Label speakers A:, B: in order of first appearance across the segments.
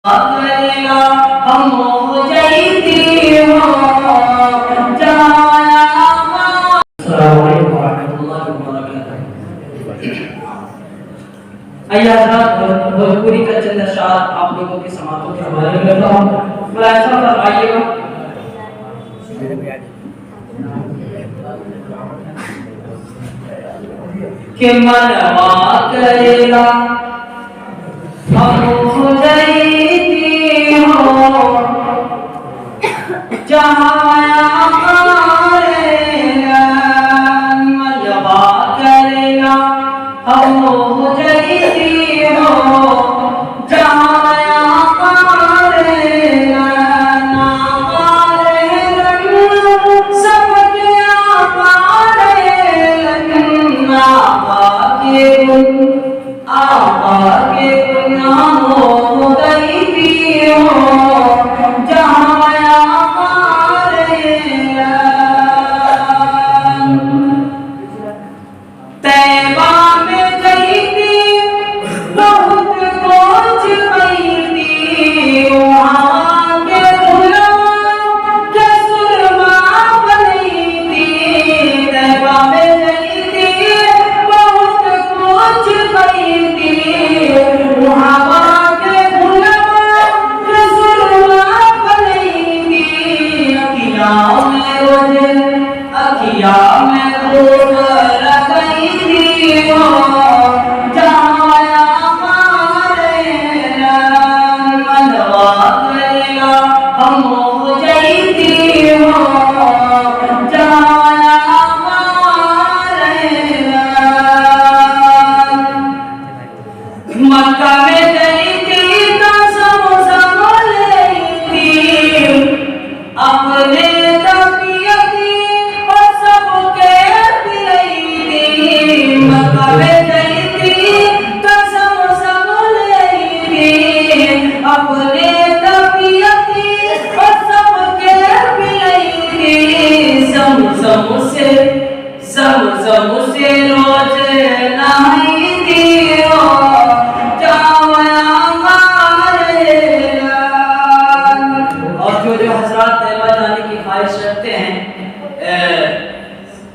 A: करेगा हम हो जाती हो जाया। अस्सलामु अलैकुम वरहमतुल्लाहि वबरकातुहू। आइए हज़रात भोजपुरी का चंद अशआर आप लोगों की समातों के हवाले करता हूँ। मुलाहिज़ा फरमाइएगा। कि मनवा करेगा हम हो जाती हो जहाँ मनवा करेगा हम हो जाती हो जहाँ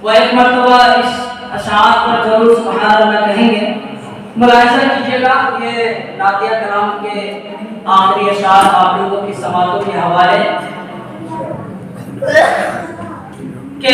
A: वो एक मरतबा इस अशआर पर जरूर सुभान अल्लाह कहेंगे। मुलाहिज़ा कीजिएगा, ये नातिया कलाम के आखिरी अशआर आप लोगों की समातों के हवाले के